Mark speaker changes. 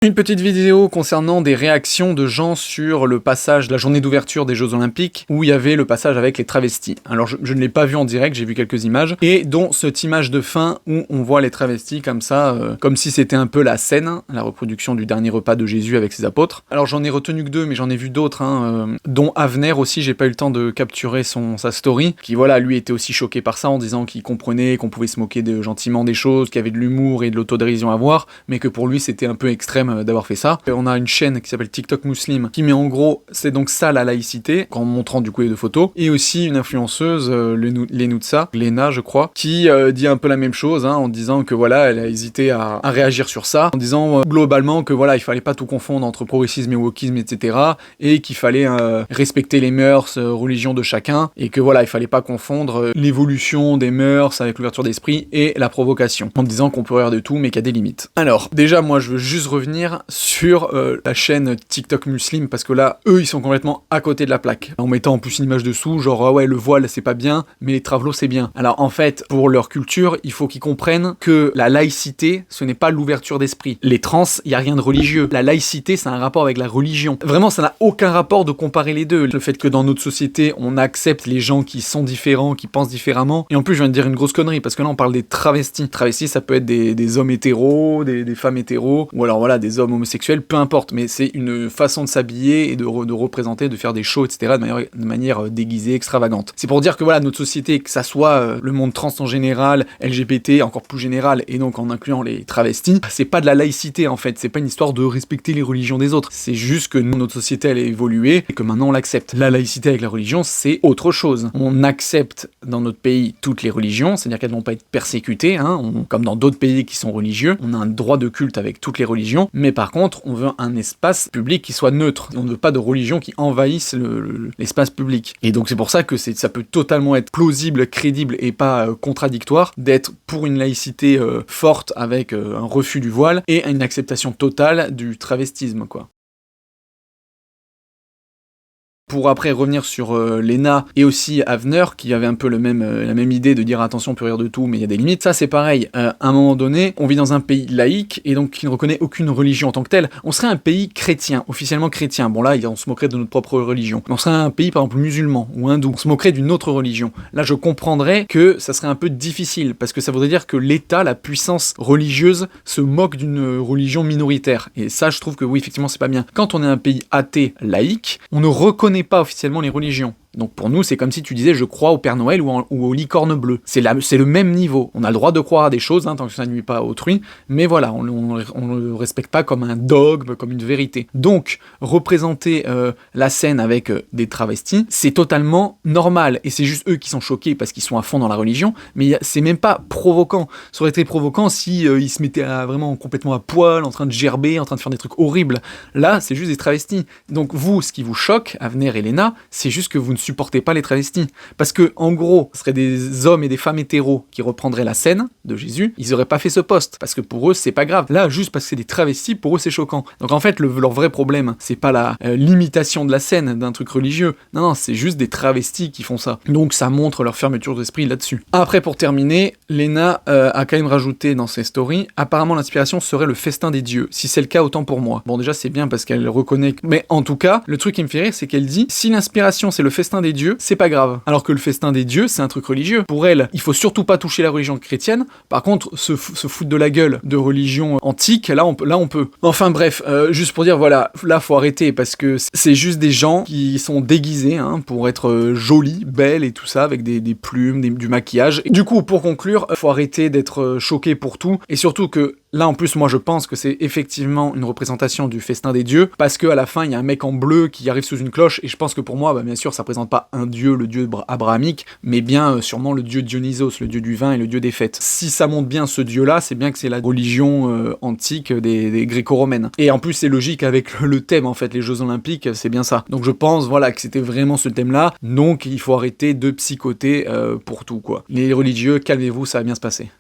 Speaker 1: Une petite vidéo concernant des réactions de gens sur le passage de la journée d'ouverture des Jeux Olympiques où il y avait le passage avec les travestis. Alors je ne l'ai pas vu en direct, j'ai vu quelques images, et dont cette image de fin où on voit les travestis comme ça, comme si c'était un peu la scène, la reproduction du dernier repas de Jésus avec ses apôtres. Alors j'en ai retenu que deux, mais j'en ai vu d'autres, dont Avner aussi, j'ai pas eu le temps de capturer sa story, qui voilà, lui était aussi choqué par ça en disant qu'il comprenait qu'on pouvait se moquer gentiment des choses, qu'il y avait de l'humour et de l'autodérision à voir, mais que pour lui c'était un peu extrême d'avoir fait ça. On a une chaîne qui s'appelle TikTok Muslim qui met en gros, c'est donc ça la laïcité, en montrant du coup les deux photos, et aussi une influenceuse, Lena je crois, qui dit un peu la même chose, en disant que voilà, elle a hésité à réagir sur ça, en disant globalement que voilà, il fallait pas tout confondre entre progressisme et wokisme, etc., et qu'il fallait respecter les mœurs, religions de chacun, et que voilà, il fallait pas confondre l'évolution des mœurs avec l'ouverture d'esprit et la provocation, en disant qu'on peut regarder de tout mais qu'il y a des limites. Alors, déjà moi je veux juste revenir sur la chaîne TikTok Muslim, parce que là, eux, ils sont complètement à côté de la plaque. En mettant en plus une image dessous, genre, ah ouais, le voile, c'est pas bien, mais les travelots, c'est bien. Alors, en fait, pour leur culture, il faut qu'ils comprennent que la laïcité, ce n'est pas l'ouverture d'esprit. Les trans, il y a rien de religieux. La laïcité, c'est un rapport avec la religion. Vraiment, ça n'a aucun rapport de comparer les deux. Le fait que dans notre société, on accepte les gens qui sont différents, qui pensent différemment. Et en plus, je viens de dire une grosse connerie, parce que là, on parle des travestis. Travestis, ça peut être des hommes hétéros, des femmes hétéros, ou alors voilà, des hommes homosexuels, peu importe, mais c'est une façon de s'habiller et de représenter, de faire des shows, etc., de manière déguisée, extravagante. C'est pour dire que voilà, notre société, que ça soit le monde trans en général, LGBT encore plus général, et donc en incluant les travestis, c'est pas de la laïcité en fait, c'est pas une histoire de respecter les religions des autres, c'est juste que notre société elle a évolué et que maintenant on l'accepte. La laïcité avec la religion, c'est autre chose. On accepte dans notre pays toutes les religions, c'est-à-dire qu'elles vont pas être persécutées, comme dans d'autres pays qui sont religieux, on a un droit de culte avec toutes les religions, mais par contre, on veut un espace public qui soit neutre. On ne veut pas de religion qui envahisse l'espace public. Et donc c'est pour ça que ça peut totalement être plausible, crédible et pas contradictoire d'être pour une laïcité forte avec un refus du voile et une acceptation totale du travestisme, quoi. Pour après revenir sur Lena et aussi Avner, qui avait un peu la même idée de dire attention, on peut rire de tout, mais il y a des limites. Ça, c'est pareil. À un moment donné, on vit dans un pays laïque et donc qui ne reconnaît aucune religion en tant que telle. On serait un pays chrétien, officiellement chrétien. Bon là, on se moquerait de notre propre religion. Mais on serait un pays, par exemple, musulman ou hindou. On se moquerait d'une autre religion. Là, je comprendrais que ça serait un peu difficile parce que ça voudrait dire que l'État, la puissance religieuse, se moque d'une religion minoritaire. Et ça, je trouve que oui, effectivement, c'est pas bien. Quand on est un pays athée, laïque, on ne reconnaît pas officiellement les religions. Donc pour nous, c'est comme si tu disais je crois au Père Noël ou aux licornes bleues. C'est le même niveau. On a le droit de croire à des choses, tant que ça ne nuit pas à autrui, mais voilà, on ne le respecte pas comme un dogme, comme une vérité. Donc, représenter la scène avec des travestis, c'est totalement normal, et c'est juste eux qui sont choqués parce qu'ils sont à fond dans la religion, mais c'est même pas provoquant. Ça aurait été provoquant si ils se mettaient vraiment complètement à poil, en train de gerber, en train de faire des trucs horribles. Là, c'est juste des travestis. Donc vous, ce qui vous choque, Avner et Lena, c'est juste que vous ne supportez pas les travestis. Parce que, en gros, ce seraient des hommes et des femmes hétéros qui reprendraient la scène de Jésus, ils auraient pas fait ce post. Parce que pour eux, c'est pas grave. Là, juste parce que c'est des travestis, pour eux, c'est choquant. Donc en fait, leur vrai problème, c'est pas la limitation de la scène d'un truc religieux. Non, c'est juste des travestis qui font ça. Donc ça montre leur fermeture d'esprit là-dessus. Après, pour terminer, Lena a quand même rajouté dans ses stories, apparemment l'inspiration serait le festin des dieux. Si c'est le cas, autant pour moi. Bon, déjà, c'est bien parce qu'elle reconnaît... Mais en tout cas, le truc qui me fait rire, c'est qu'elle dit, si l'inspiration, c'est le festin des dieux, c'est pas grave. Alors que le festin des dieux, c'est un truc religieux. Pour elle, il faut surtout pas toucher la religion chrétienne. Par contre, se foutre de la gueule de religion antique, là on peut. Enfin bref, juste pour dire, voilà, là faut arrêter parce que c'est juste des gens qui sont déguisés pour être jolis, belles et tout ça, avec des plumes, du maquillage. Et du coup, pour conclure, faut arrêter d'être choqué pour tout, et surtout que là, en plus, moi, je pense que c'est effectivement une représentation du festin des dieux, parce qu'à la fin, il y a un mec en bleu qui arrive sous une cloche, et je pense que pour moi, bien sûr, ça représente pas un dieu, le dieu abrahamique, mais bien sûrement le dieu Dionysos, le dieu du vin et le dieu des fêtes. Si ça montre bien ce dieu-là, c'est bien que c'est la religion antique des gréco-romaines. Et en plus, c'est logique avec le thème, en fait, les Jeux Olympiques, c'est bien ça. Donc je pense, voilà, que c'était vraiment ce thème-là, donc il faut arrêter de psychoter pour tout, quoi. Les religieux, calmez-vous, ça va bien se passer.